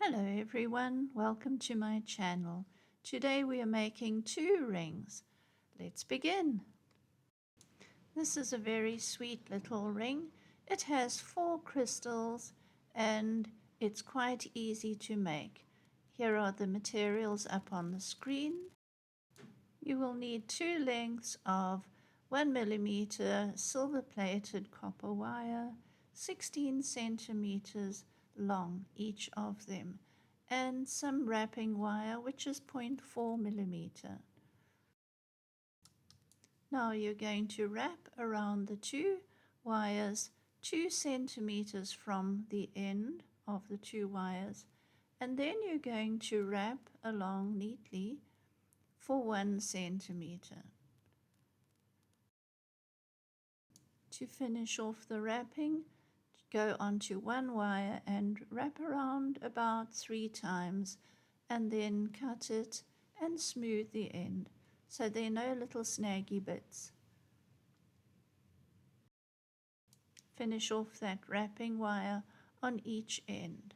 Hello everyone, welcome to my channel. Today we are making 2 rings. Let's begin. This is a very sweet little ring. It has 4 crystals and it's quite easy to make. Here are the materials up on the screen. You will need 2 lengths of 1mm silver plated copper wire, 16 centimeters long each of them, and some wrapping wire which is 0.4 millimeter. Now you're going to wrap around the 2 wires 2 centimeters from the end of the 2 wires, and then you're going to wrap along neatly for 1 centimeter. To finish off the wrapping, go onto 1 wire and wrap around about 3 times, and then cut it and smooth the end so there are no little snaggy bits. Finish off that wrapping wire on each end.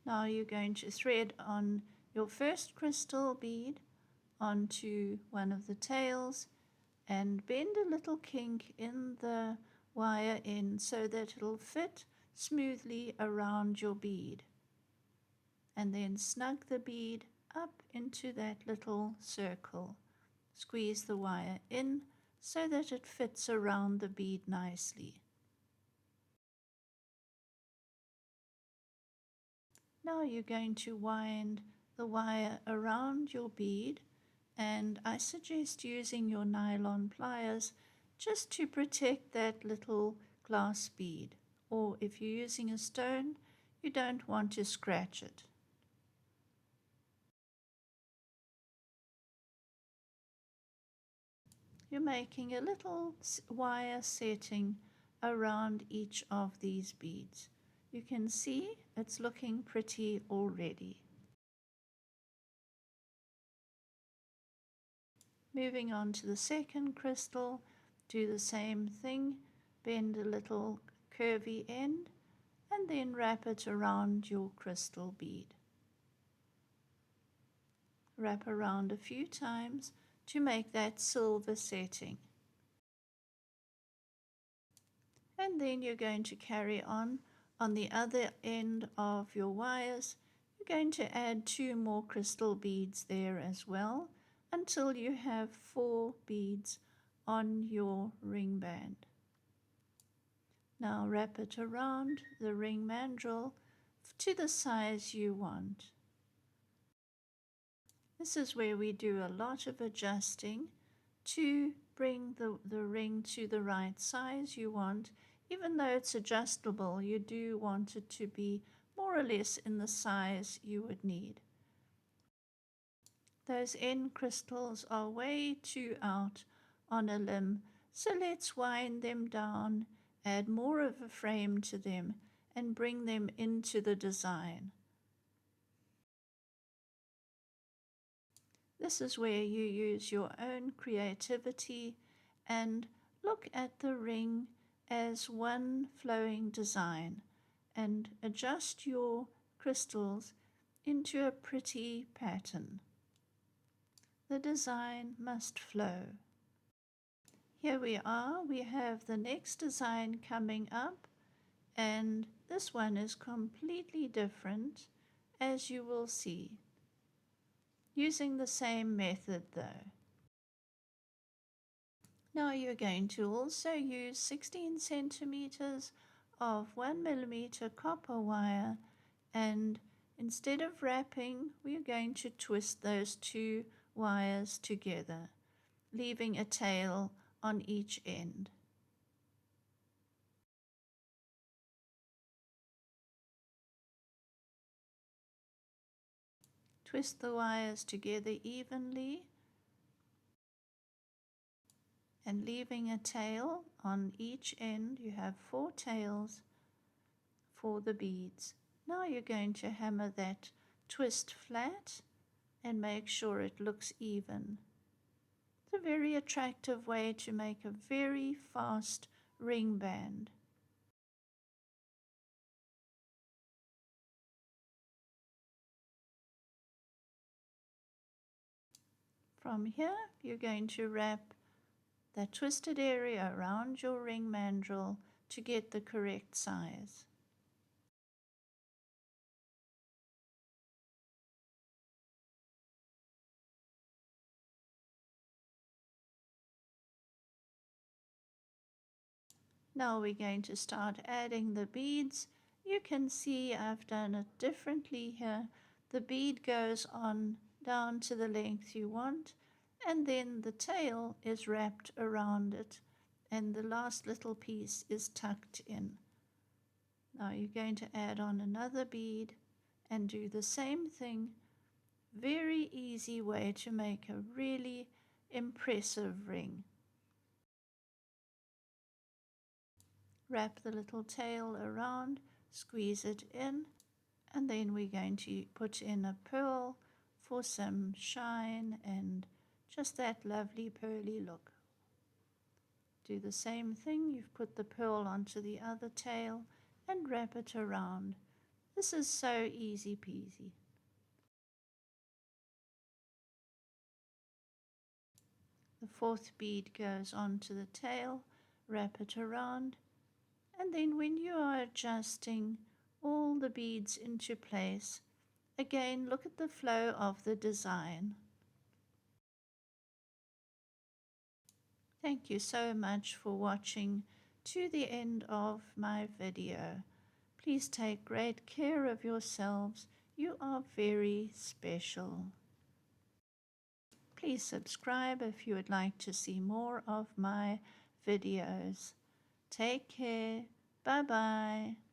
Now you're going to thread on your first crystal bead onto one of the tails and bend a little kink in the wire end so that it'll fit smoothly around your bead, and then snug the bead up into that little circle. Squeeze the wire in so that it fits around the bead nicely. Now you're going to wind the wire around your bead, and I suggest using your nylon pliers just to protect that little glass bead, or if you're using a stone, you don't want to scratch it. You're making a little wire setting around each of these beads. You can see it's looking pretty already. Moving on to the second crystal, do the same thing, bend a little curvy end and then wrap it around your crystal bead. Wrap around a few times to make that silver setting. And then you're going to carry on the other end of your wires. You're going to add 2 more crystal beads there as well until you have 4 beads on your ring band. Now wrap it around the ring mandrel to the size you want. This is where we do a lot of adjusting to bring the ring to the right size you want. Even though it's adjustable, you do want it to be more or less in the size you would need. Those end crystals are way too out on a limb, so let's wind them down, add more of a frame to them, and bring them into the design. This is where you use your own creativity and look at the ring as one flowing design and adjust your crystals into a pretty pattern. The design must flow. Here we are, we have the next design coming up, and this one is completely different, as you will see, using the same method though. Now you're going to also use 16 centimeters of 1mm copper wire, and instead of wrapping, we're going to twist those 2 wires together, leaving a tail on each end. Twist the wires together evenly and leaving a tail on each end. You have 4 tails for the beads. Now you're going to hammer that twist flat and make sure it looks even. It's a very attractive way to make a very fast ring band. From here, you're going to wrap that twisted area around your ring mandrel to get the correct size. Now we're going to start adding the beads. You can see I've done it differently here. The bead goes on down to the length you want, and then the tail is wrapped around it, and the last little piece is tucked in. Now you're going to add on another bead and do the same thing. Very easy way to make a really impressive ring. Wrap the little tail around, squeeze it in, and then we're going to put in a pearl for some shine and just that lovely pearly look. Do the same thing. You've put the pearl onto the other tail and wrap it around. This is so easy peasy. The fourth bead goes onto the tail, wrap it around, and then when you are adjusting all the beads into place, again look at the flow of the design. Thank you so much for watching to the end of my video. Please take great care of yourselves. You are very special. Please subscribe if you would like to see more of my videos. Take care. Bye-bye.